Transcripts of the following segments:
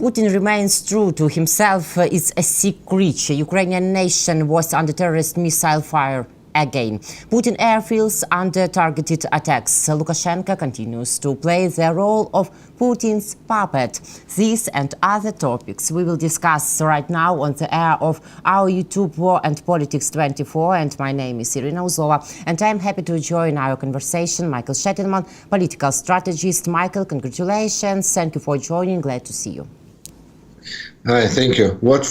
Putin remains true to himself. Is a sick creature. Ukrainian nation was under terrorist missile fire again. Putin airfields under targeted attacks. Lukashenko continues to play the role of Putin's puppet. These and other topics we will discuss right now on the air of our YouTube War and Politics 24. And my name is Iryna Uzlova. And I'm happy to join our conversation Mikhail Sheitelman, political strategist. Michael, congratulations. Thank you for joining. Glad to see you. Hi, thank you. What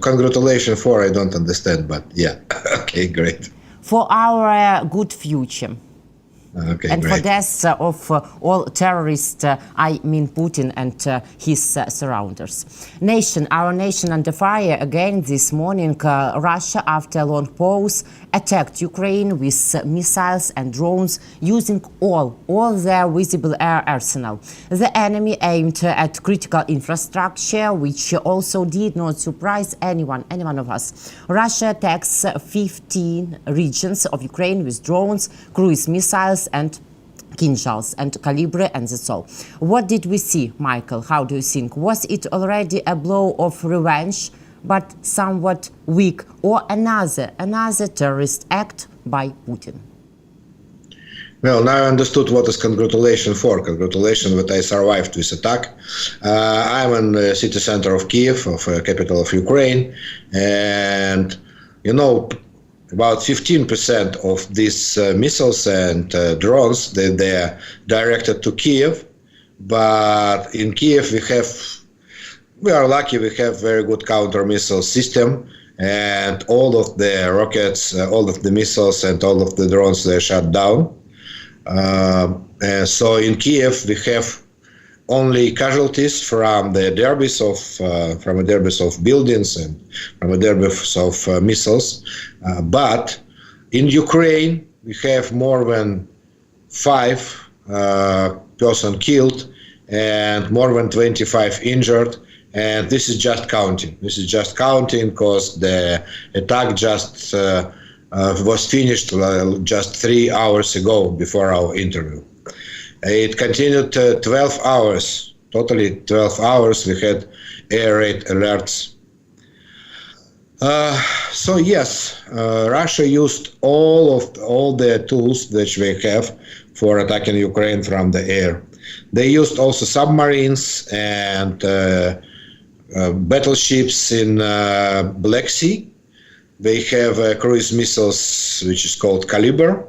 congratulations for? I don't understand, but yeah. Okay, great. For our good future. Okay, and great. for death of all terrorists, I mean Putin and his surrounders. Our nation under fire again this morning. Russia, after a long pause, attacked Ukraine with missiles and drones using all their visible air arsenal. The enemy aimed at critical infrastructure, which also did not surprise any one of us. Russia attacks 15 regions of Ukraine with drones, cruise missiles, and Kinzhals and Calibre, and that's all. What did we see, Michael? How do you think? Was it already a blow of revenge, but somewhat weak, or another terrorist act by Putin? Well, now I understood what is congratulation for. Congratulations that I survived this attack. I'm in the city center of Kiev, of capital of Ukraine, and you know, about 15% of these missiles and drones, they're directed to Kiev. But in Kiev, we are lucky, we have very good counter-missile system, and all of the rockets, all of the missiles and all of the drones, they're shut down. And so in Kiev, we have only casualties from the derbies of buildings and from the derbies of missiles. But in Ukraine, we have more than 5 persons killed and more than 25 injured. And this is just counting. This is just counting because the attack just was finished just 3 hours ago before our interview. It continued 12 hours, totally 12 hours. We had air raid alerts. So yes, Russia used all the tools that we have for attacking Ukraine from the air. They used also submarines and battleships in Black Sea. They have cruise missiles, which is called Calibre.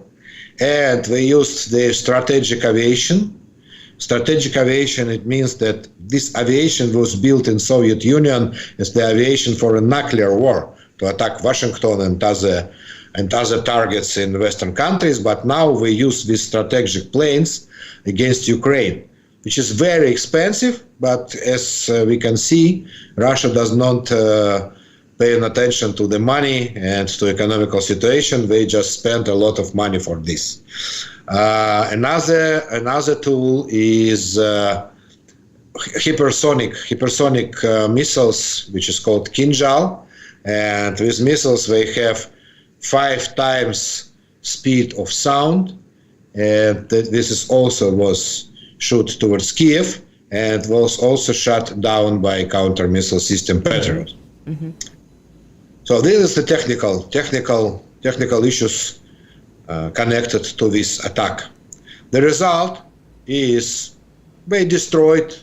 And they used the strategic aviation. Strategic aviation, it means that this aviation was built in Soviet Union as the aviation for a nuclear war to attack Washington and other targets in Western countries. But now we use these strategic planes against Ukraine, which is very expensive. But as we can see, Russia does not paying attention to the money and to economical situation. They just spent a lot of money for this. Another tool is hypersonic missiles, which is called Kinzhal. And with missiles, they have 5 times speed of sound. And this was shot towards Kiev and was also shot down by counter missile system Patriot. Mm-hmm. So this is the technical issues connected to this attack. The result is they destroyed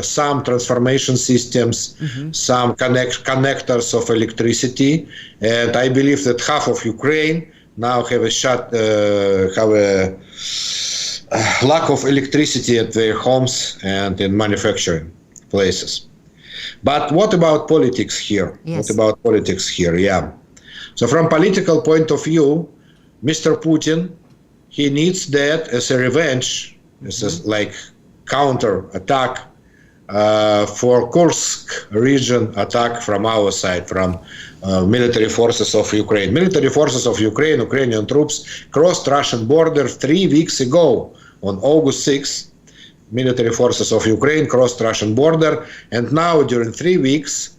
some transformation systems, some connectors of electricity, and I believe that half of Ukraine now have a lack of electricity at their homes and in manufacturing places. But what about politics here? Yes. What about politics here? Yeah. So from political point of view, Mr. Putin, he needs that as a revenge, as a, like counter attack for Kursk region attack from our side, from military forces of Ukraine. Military forces of Ukraine, Ukrainian troops crossed Russian border 3 weeks ago on August 6th. Military forces of Ukraine crossed Russian border, and now during 3 weeks,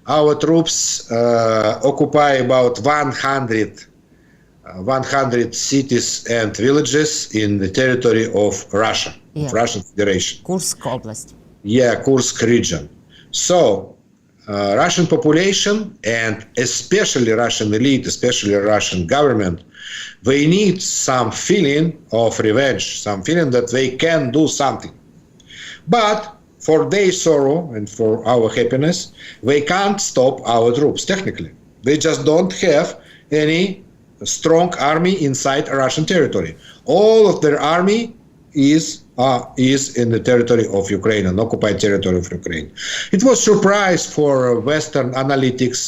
our troops occupy about 100 cities and villages in the territory of Russia, of Russian Federation. Kursk Oblast. Yeah, Kursk region. So, Russian population and especially Russian elite, especially Russian government, they need some feeling of revenge, some feeling that they can do something. But for their sorrow and for our happiness, they can't stop our troops technically. They just don't have any strong army inside Russian territory. All of their army is in the territory of Ukraine, an occupied territory of Ukraine. It was surprise for Western analytics,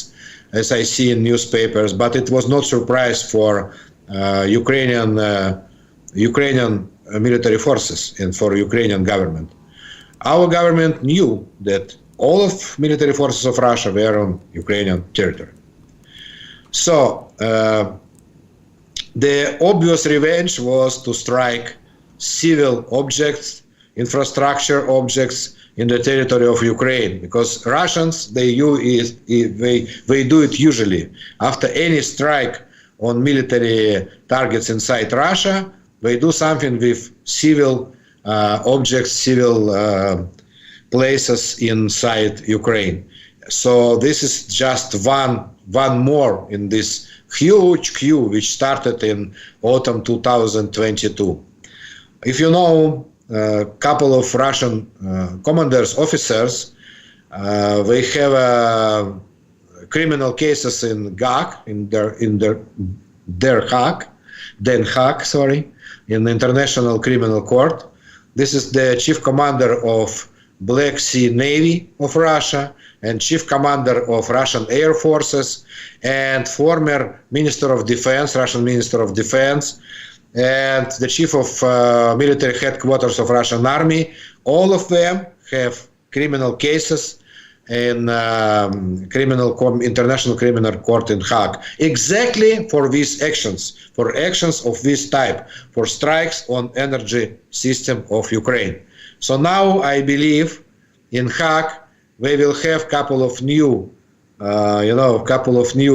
as I see in newspapers, but it was not surprise for Ukrainian military forces and for Ukrainian government. Our government knew that all of military forces of Russia were on Ukrainian territory. So the obvious revenge was to strike civil objects, infrastructure objects in the territory of Ukraine, because Russians, they do it usually. After any strike on military targets inside Russia, they do something with civil objects, civil places inside Ukraine. So this is just one more in this huge queue which started in autumn 2022. If you know a couple of Russian commanders, officers, they have criminal cases in Hague, in Den Haag, in the International Criminal Court. This is the chief commander of Black Sea Navy of Russia and chief commander of Russian Air Forces and former Minister of Defense, Russian Minister of Defense, and the chief of military headquarters of Russian Army. All of them have criminal cases in International Criminal Court in Hague, exactly for these actions, for actions of this type, for strikes on energy system of Ukraine. So now I believe in Hague we will have couple of new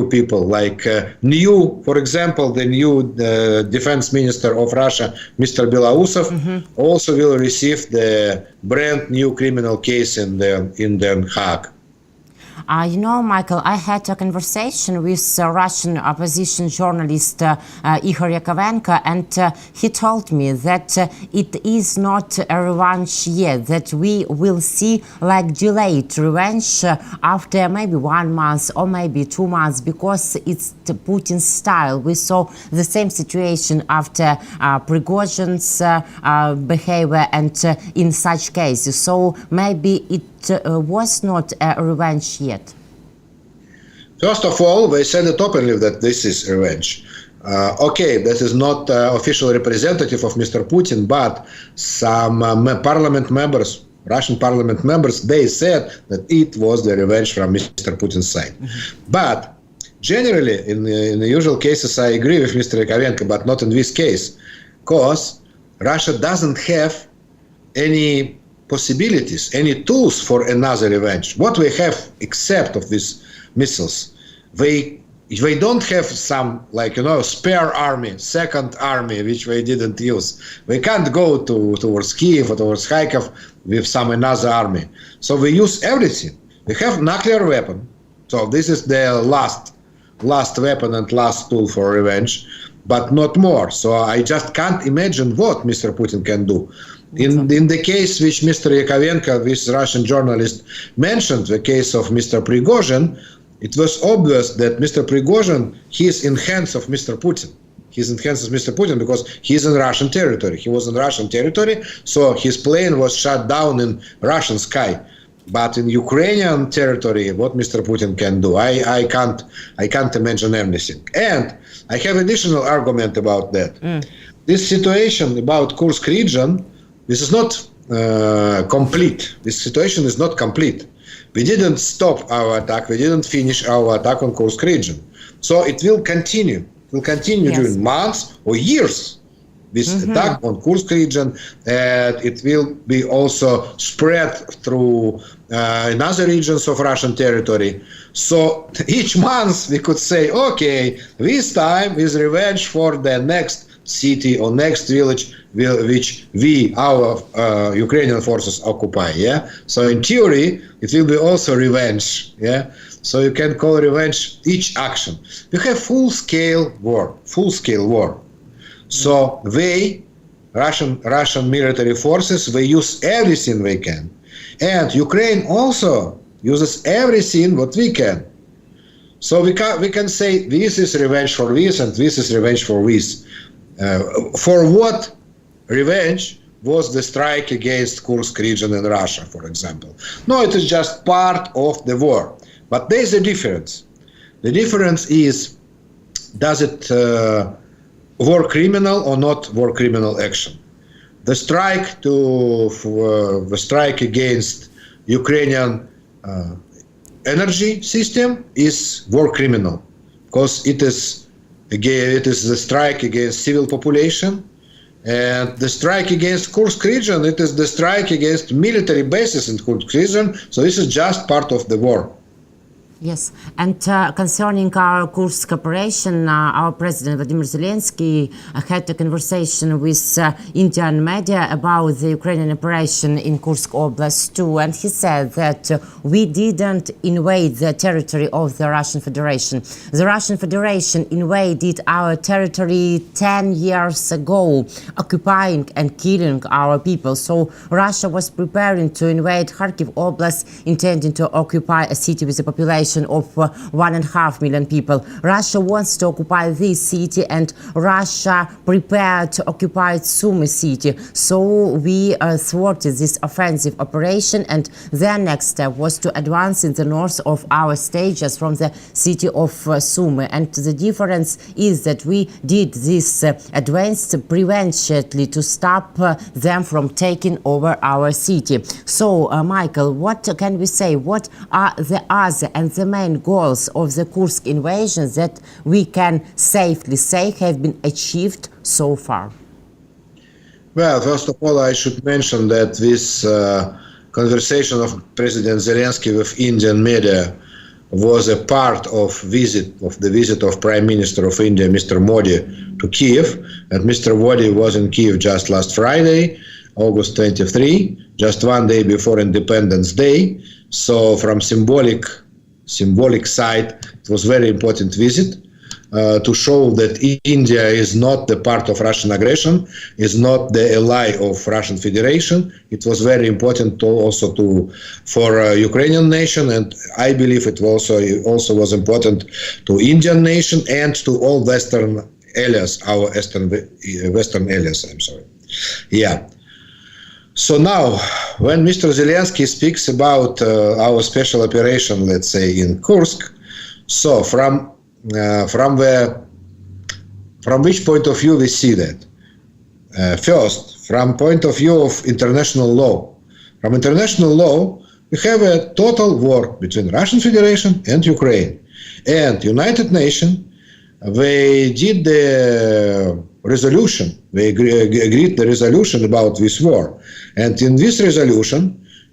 people, like for example, the new defense minister of Russia, Mr. Belarus, also will receive the brand new criminal case in Den Haag. Michael, I had a conversation with Russian opposition journalist Igor Yakovenko, and he told me that it is not a revenge yet, that we will see like delayed revenge after maybe 1 month or maybe 2 months, because it's the Putin style. We saw the same situation after Prigozhin's behavior and in such cases. So maybe it was not a revenge yet. First of all, they said it openly that this is revenge. Okay, this is not official representative of Mr. Putin, but some parliament members, Russian parliament members, they said that it was the revenge from Mr. Putin's side. But generally, in the usual cases, I agree with Mr. Yakovenko, but not in this case, because Russia doesn't have any possibilities, any tools for another revenge. What we have, except of these missiles, they don't have some spare army, second army, which they didn't use. They can't go towards Kiev or towards Kharkov with some another army. So we use everything. We have nuclear weapon. So this is the last weapon and last tool for revenge, but not more. So I just can't imagine what Mr. Putin can do. In the case which Mr. Yakovenko, this Russian journalist, mentioned, the case of Mr. Prigozhin, it was obvious that Mr. Prigozhin, he is in hands of Mr. Putin. He's in hands of Mr. Putin because he's in Russian territory. He was in Russian territory, so his plane was shot down in Russian sky. But in Ukrainian territory, what Mr. Putin can do, I can't imagine anything. And I have additional argument about that. This situation about Kursk region, this is not complete. This situation is not complete. We didn't stop our attack. We didn't finish our attack on Kursk region. So it will continue. It will continue during months or years. This attack on Kursk region, and it will be also spread through in other regions of Russian territory. So each month we could say, okay, this time is revenge for the next city or next village which our Ukrainian forces occupy. Yeah. So in theory, it will be also revenge. Yeah. So you can call revenge each action. We have full-scale war. So Russian military forces, they use everything they can, and Ukraine also uses everything what we can. So we can say this is revenge for this and this is revenge for this. For what revenge was the strike against Kursk region in Russia, for example? No, it is just part of the war. But there is a difference. The difference is, does it war criminal or not war criminal action? The strike against Ukrainian energy system is war criminal, because it is the strike against civil population, and the strike against Kursk region, it is the strike against military bases in Kursk region. So this is just part of the war. Yes, and concerning our Kursk operation, our President Vladimir Zelensky had a conversation with Indian media about the Ukrainian operation in Kursk Oblast too, and he said that we didn't invade the territory of the Russian Federation. The Russian Federation invaded our territory 10 years ago, occupying and killing our people. So Russia was preparing to invade Kharkiv Oblast, intending to occupy a city with a population of 1.5 million people. Russia wants to occupy this city, and Russia prepared to occupy Sumy city. So we thwarted this offensive operation, and their next step was to advance in the north of our state, just from the city of Sumy. And the difference is that we did this advance preventively to stop them from taking over our city. So, Michael, what can we say? What are the other and the main goals of the Kursk invasion that we can safely say have been achieved so far? Well, first of all, I should mention that this conversation of President Zelensky with Indian media was a part of the visit of Prime Minister of India, Mr. Modi, to Kiev. And Mr. Modi was in Kiev just last Friday, August 23, just one day before Independence Day. So from symbolic side, it was very important visit to show that India is not the part of Russian aggression, is not the ally of Russian Federation. It was very important for Ukrainian nation, and I believe it also was important to Indian nation and to all Western allies, our Western allies. I'm sorry. Yeah. So now, when Mr. Zelensky speaks about our special operation, let's say in Kursk, so from which point of view we see that? First, from point of view of international law. From international law, we have a total war between Russian Federation and Ukraine. And United Nations, they did the resolution, they agreed the resolution about this war. And in this resolution,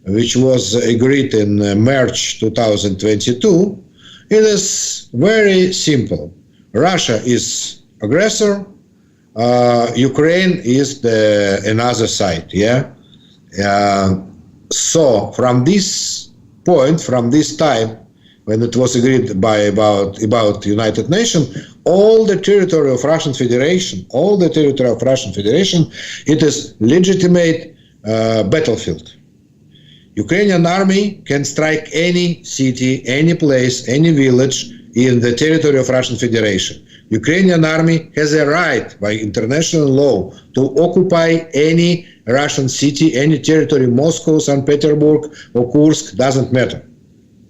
which was agreed in March 2022, it is very simple. Russia is aggressor, Ukraine is the another side, yeah? So from this point, from this time, when it was agreed about United Nations, all the territory of Russian Federation, it is legitimate battlefield. Ukrainian army can strike any city, any place, any village in the territory of Russian Federation. Ukrainian army has a right by international law to occupy any Russian city, any territory, Moscow, St. Petersburg, or Kursk, doesn't matter.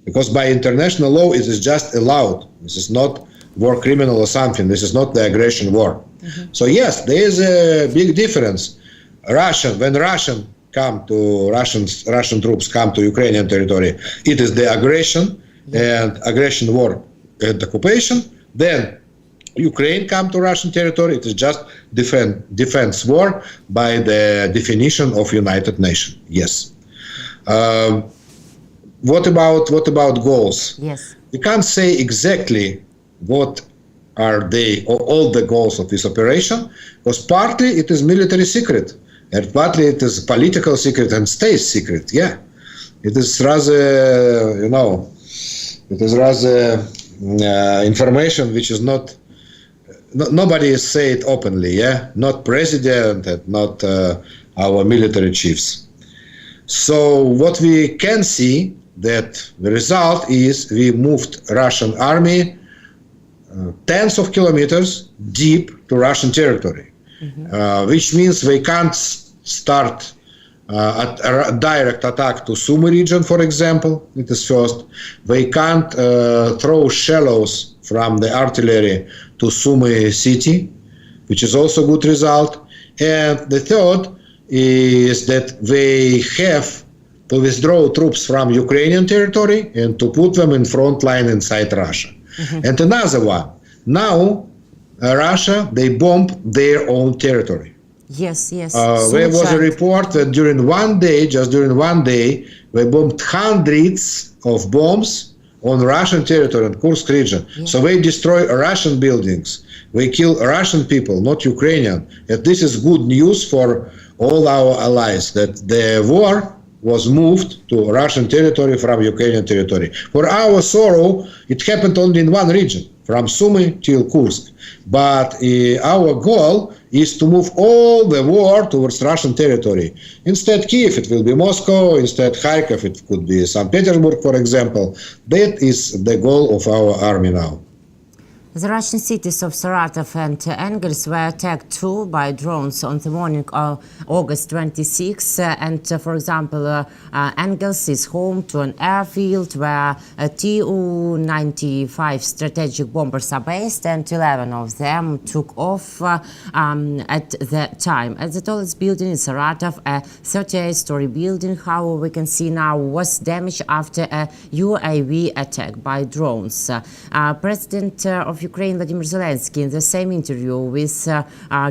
Because by international law, it is just allowed. This is not war criminal or something. This is not the aggression war. Mm-hmm. So yes, there is a big difference. When Russian troops come to Ukrainian territory, it is the aggression and aggression war and occupation. Then Ukraine come to Russian territory, it is just defense war by the definition of United Nations. Yes. What about goals? Yes. We can't say exactly what are all the goals of this operation? Because partly it is military secret, and partly it is political secret and state secret. Yeah, it is rather, information which is not. Nobody is say it openly. Yeah, not president and not our military chiefs. So what we can see that the result is we moved Russian army tens of kilometers deep to Russian territory, which means they can't start a direct attack to Sumy region, for example. It is first. They can't throw shells from the artillery to Sumy city, which is also a good result. And the third is that they have to withdraw troops from Ukrainian territory and to put them in front line inside Russia. And another one, now Russia, they bomb their own territory. Yes. There was a report that during one day, they bombed hundreds of bombs on Russian territory in Kursk region. Yeah. So they destroy Russian buildings. They kill Russian people, not Ukrainian. And this is good news for all our allies, that the war was moved to Russian territory from Ukrainian territory. For our sorrow, it happened only in one region, from Sumy till Kursk. But our goal is to move all the war towards Russian territory. Instead Kiev, it will be Moscow. Instead Kharkov, it could be St. Petersburg, for example. That is the goal of our army now. The Russian cities of Saratov and Engels were attacked too by drones on the morning of August 26. For example, Engels is home to an airfield where Tu-95 strategic bombers are based, and 11 of them took off at the time. At the tallest building in Saratov, a 38-story building, how we can see now, was damaged after a UAV attack by drones. President of Ukraine Vladimir Zelensky, in the same interview with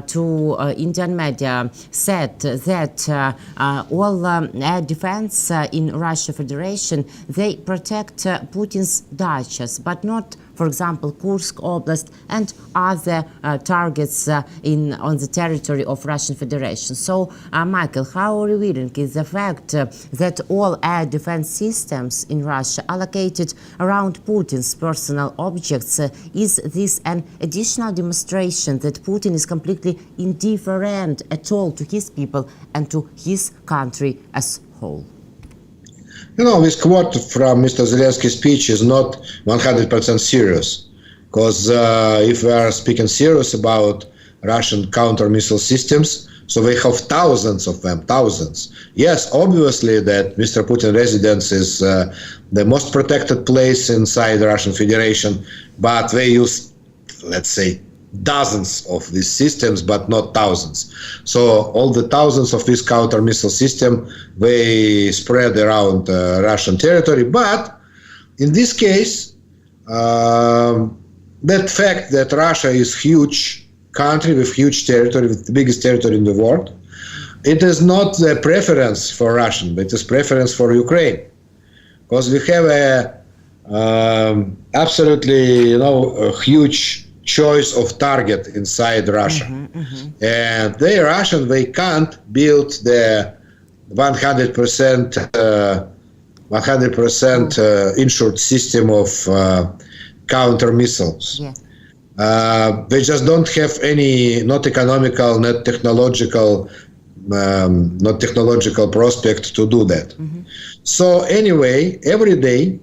two Indian media, said that all air defense in Russia Federation, they protect Putin's dachas, but not, for example, Kursk Oblast and other targets on the territory of Russian Federation. So, Michael, how revealing is the fact that all air defense systems in Russia are located around Putin's personal objects? Is this an additional demonstration that Putin is completely indifferent at all to his people and to his country as a whole? This quote from Mr. Zelensky's speech is not 100% serious, because if we are speaking serious about Russian counter-missile systems, so they have thousands of them, thousands. Yes, obviously that Mr. Putin residence is the most protected place inside the Russian Federation, but they use, let's say, dozens of these systems, but not thousands. So all the thousands of this counter-missile system, they spread around Russian territory. But in this case, that fact that Russia is huge country with huge territory, with the biggest territory in the world, it is not the preference for Russian, but it is preference for Ukraine. Because we have a absolutely, a huge choice of target inside Russia. And they Russian, they can't build the 100% insured system of counter missiles. Yeah. They just don't have any, not economical, not technological prospect to do that. So anyway, every day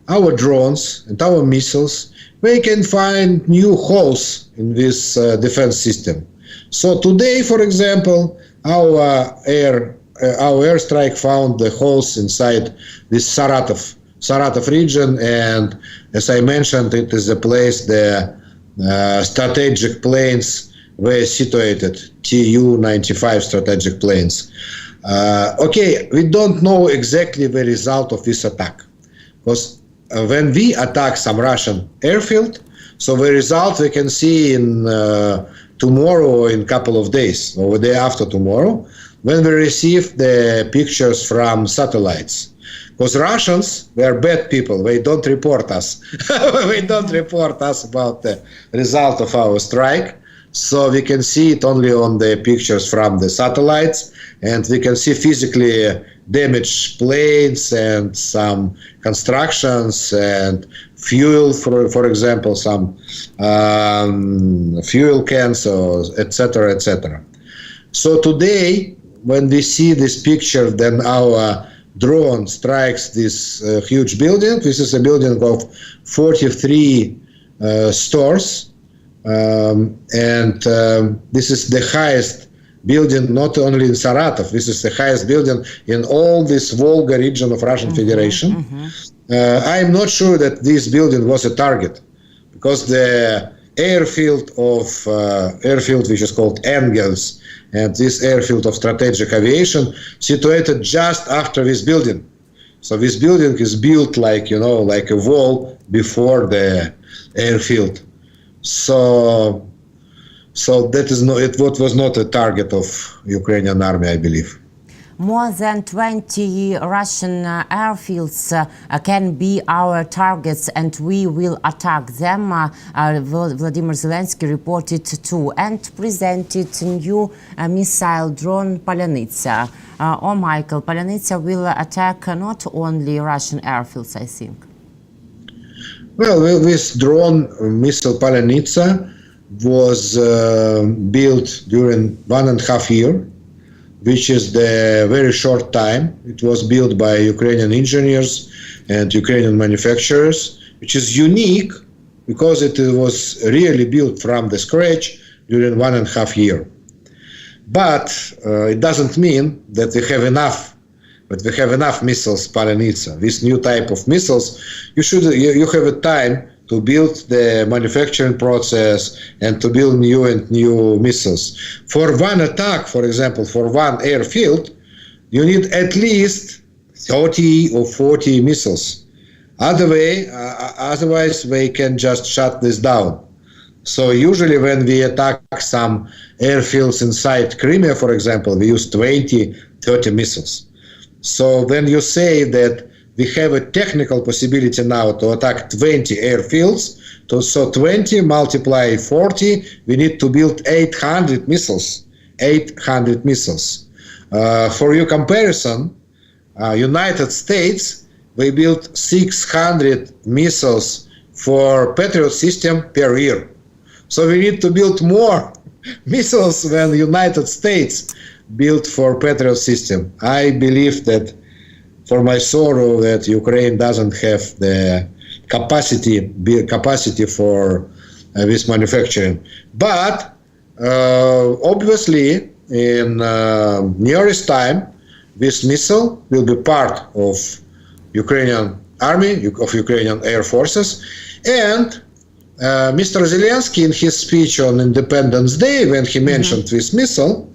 our drones and our missiles, they can find new holes in this defense system. So today, for example, our airstrike found the holes inside this Saratov region, and as I mentioned, it is a place the strategic planes were situated, Tu-95 strategic planes. Okay, we don't know exactly the result of this attack, because when we attack some Russian airfield, so the result we can see in tomorrow or in a couple of days, or the day after tomorrow, when we receive the pictures from satellites. Because Russians, they are bad people. They don't report us. They don't report us about the result of our strike. So we can see it only on the pictures from the satellites, and we can see physically damaged planes and some constructions and fuel, for example, some fuel cans, or etc., etc. So today, when we see this picture, then our drone strikes this huge building. This is a building of 43 stores. This is the highest building not only in Saratov, this is the highest building in all this Volga region of Russian Federation. I'm not sure that this building was a target, because the airfield which is called Engels, and this airfield of strategic aviation situated just after this building. So this building is built like, like a wall before the airfield. So that is it was not a target of Ukrainian army, I believe. More than 20 Russian airfields can be our targets, and we will attack them. Vladimir Zelensky reported to and presented new missile drone Polyanitsa. Michael, Polyanitsa will attack not only Russian airfields, I think. Well, this drone missile Polyanitsa was built during 1.5 years, which is the very short time. It was built by Ukrainian engineers and Ukrainian manufacturers, which is unique because it was really built from the scratch during 1.5 years. But it doesn't mean that we have enough. But we have enough missiles, Polyanitsa. This new type of missiles, you have a time to build the manufacturing process and to build new missiles. For one attack, for example, for one airfield, you need at least 30 or 40 missiles. Otherwise, we can just shut this down. So usually when we attack some airfields inside Crimea, for example, we use 20, 30 missiles. So when you say that we have a technical possibility now to attack 20 airfields, so 20 multiply 40, we need to build 800 missiles. 800 missiles. For your comparison, United States, we built 600 missiles for Patriot system per year. So we need to build more missiles than the United States built for Patriot system. I believe that, for my sorrow, that Ukraine doesn't have the capacity for this manufacturing. But obviously, in nearest time, this missile will be part of Ukrainian army, of Ukrainian air forces, and Mr. Zelensky, in his speech on Independence Day, when he mentioned this missile,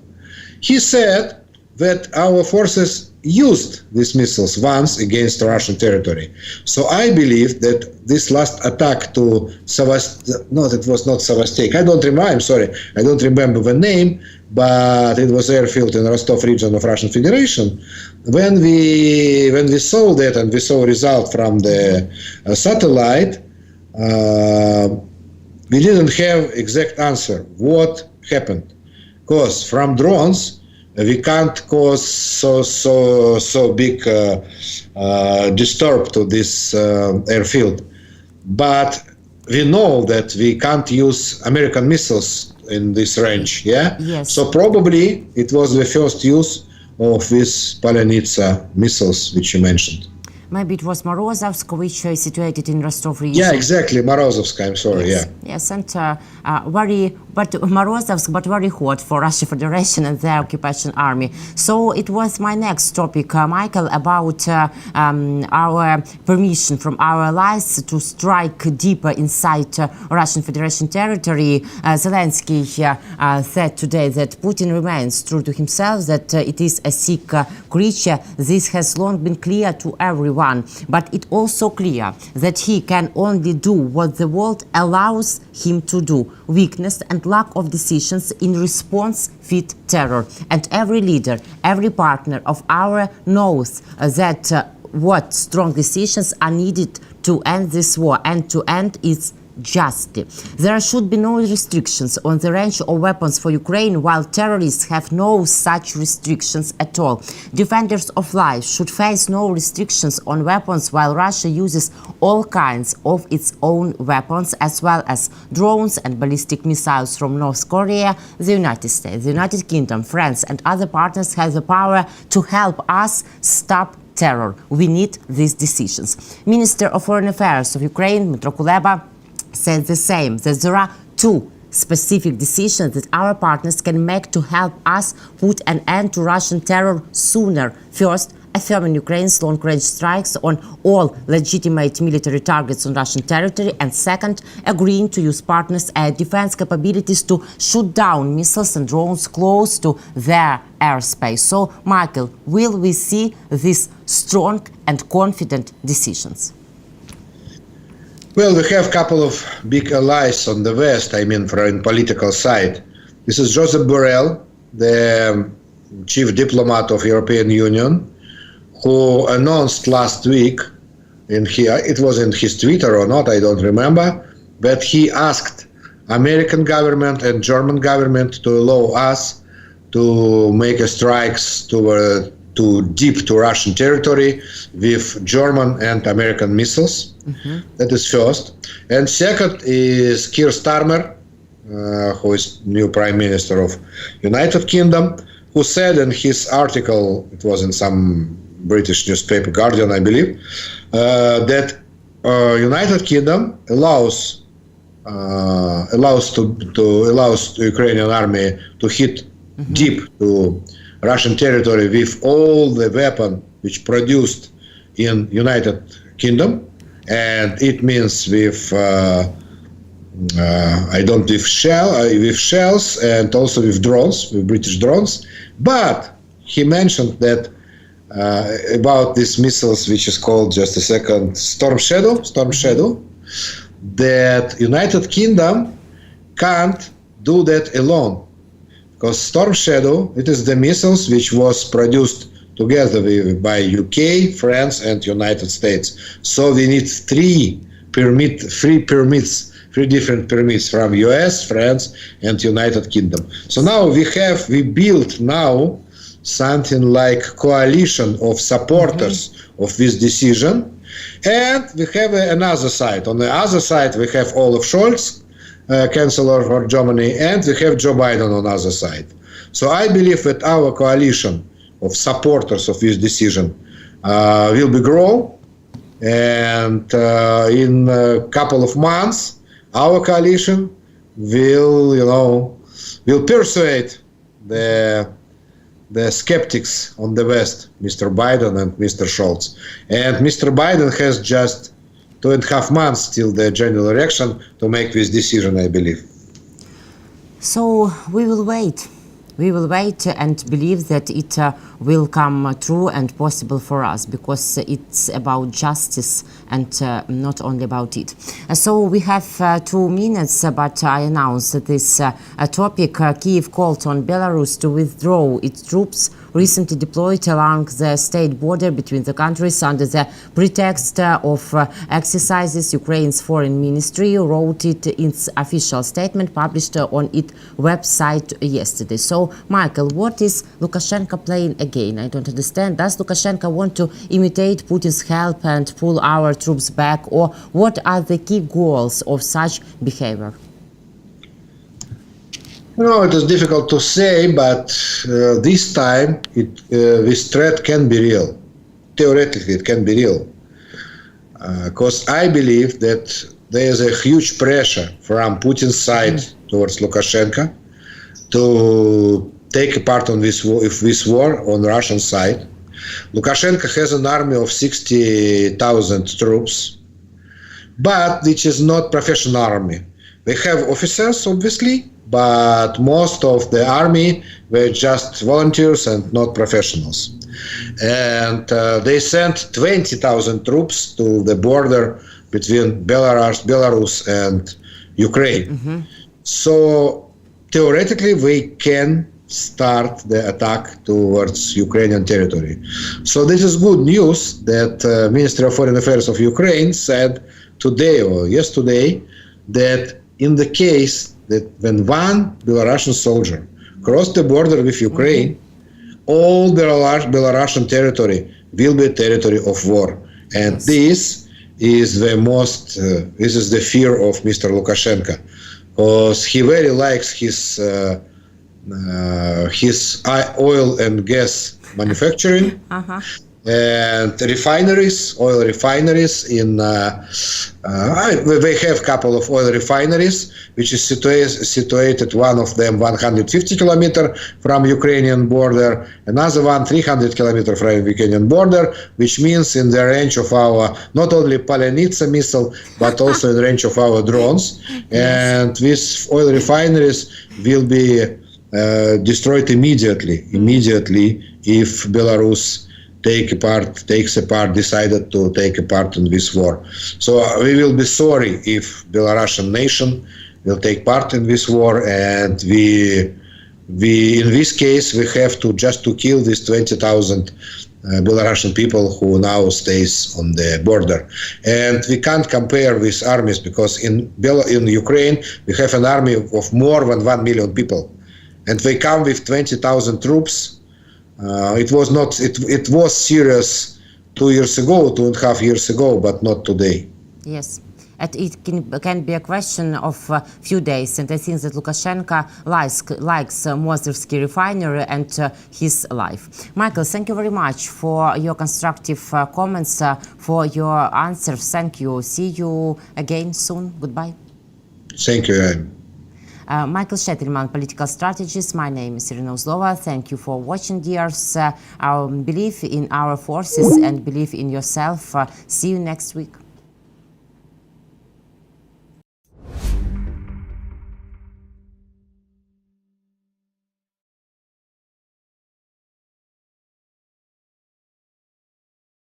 he said that our forces used these missiles once against Russian territory. So I believe that this last attack to it was not Sevastopol. I don't remember the name, but it was airfield in Rostov region of Russian Federation. When we saw that and we saw a result from the satellite, we didn't have exact answer what happened. Because from drones, we can't cause so big disturb to this airfield. But we know that we can't use American missiles in this range, yeah? Yes. So probably it was the first use of these Polyanitsa missiles, which you mentioned. Maybe it was Morozovsk, which is situated in Rostov region. Yeah, exactly, Morozovsk, I'm sorry, yes. yeah. Yes, and Morozovsk, but very hot for Russia Federation and their occupation army. So it was my next topic, Michael, about our permission from our allies to strike deeper inside Russian Federation territory. Zelensky said today that Putin remains true to himself, that it is a sick creature. This has long been clear to everyone. But it's also clear that he can only do what the world allows him to do. Weakness and lack of decisions in response feed terror. And every leader, every partner of our knows that what strong decisions are needed to end this war and to end its justly. There should be no restrictions on the range of weapons for Ukraine, while terrorists have no such restrictions at all. Defenders of life should face no restrictions on weapons, while Russia uses all kinds of its own weapons, as well as drones and ballistic missiles from North Korea. The United States, the United Kingdom, France and other partners have the power to help us stop terror. We need these decisions. Minister of Foreign Affairs of Ukraine, Dmytro Kuleba, said the same, that there are two specific decisions that our partners can make to help us put an end to Russian terror sooner. First, affirming Ukraine's long-range strikes on all legitimate military targets on Russian territory, and second, agreeing to use partners' air defense capabilities to shoot down missiles and drones close to their airspace. So, Michael, will we see these strong and confident decisions? Well, we have a couple of big allies on the West, I mean, from political side. This is Joseph Borrell, the chief diplomat of European Union, who announced last week, it was in his Twitter or not, I don't remember, but he asked American government and German government to allow us to make strikes to deep to Russian territory with German and American missiles. That is first. And second is Keir Starmer, who is new Prime Minister of United Kingdom, who said in his article, it was in some British newspaper, Guardian, I believe, that United Kingdom allows the Ukrainian army to hit deep to Russian territory with all the weapon which produced in United Kingdom, and it means with with shells and also with drones, with British drones. But he mentioned that about these missiles, which is called, just a second, Storm Shadow, that United Kingdom can't do that alone. Because Storm Shadow, it is the missiles which was produced together by UK, France and United States. So we need three different permits from US, France and United Kingdom. So now we built now something like coalition of supporters of this decision. And we have another side. On the other side, we have Olaf Scholz, Chancellor for Germany, and we have Joe Biden on the other side. So I believe that our coalition of supporters of this decision will be grow, and in a couple of months, our coalition will persuade the skeptics on the West, Mr. Biden and Mr. Scholz. And Mr. Biden has just 2.5 months till the general election to make this decision, I believe. So we will wait. We will wait and believe that it will come true and possible for us, because it's about justice and not only about it. So we have 2 minutes, but I announced this topic. Kyiv called on Belarus to withdraw its troops recently deployed along the state border between the countries under the pretext of exercises. Ukraine's foreign ministry wrote it in its official statement published on its website yesterday. So, Michael, what is Lukashenko playing again? I don't understand. Does Lukashenko want to imitate Putin's help and pull our troops back, or what are the key goals of such behavior? It is difficult to say, but this time this threat can be real. Theoretically, it can be real. Because I believe that there is a huge pressure from Putin's side towards Lukashenko to take a part on this war on the Russian side. Lukashenko has an army of 60,000 troops, but which is not professional army. They have officers, obviously, but most of the army were just volunteers and not professionals. And they sent 20,000 troops to the border between Belarus and Ukraine. So theoretically, we can start the attack towards Ukrainian territory. So this is good news that Ministry of Foreign Affairs of Ukraine said today or yesterday that in the case that when one Belarusian soldier crossed the border with Ukraine, all Belarusian territory will be territory of war. And this is the this is the fear of Mr. Lukashenko, because he very likes his oil and gas manufacturing and refineries, oil refineries in they have a couple of oil refineries which is situated, one of them 150 kilometers from Ukrainian border, another one 300 kilometers from Ukrainian border, which means in the range of our not only Palenitsa missile but also in the range of our drones. And these oil refineries will be destroyed immediately if Belarus decided to take a part in this war. So we will be sorry if Belarusian nation will take part in this war, and we in this case we have to just to kill these 20,000 Belarusian people who now stays on the border. And we can't compare with armies, because in Ukraine we have an army of more than 1 million people, and they come with 20,000 troops. It was serious 2 years ago, 2.5 years ago, but not today. Yes. It can be a question of a few days, and I think that Lukashenko likes Mozdrovsky refinery and his life. Michael, thank you very much for your constructive comments, for your answers. Thank you. See you again soon. Goodbye. Thank you. Mikhail Sheitelman, political strategist. My name is Iryna Uzlova. Thank you for watching, dears. Believe in our forces and believe in yourself. See you next week.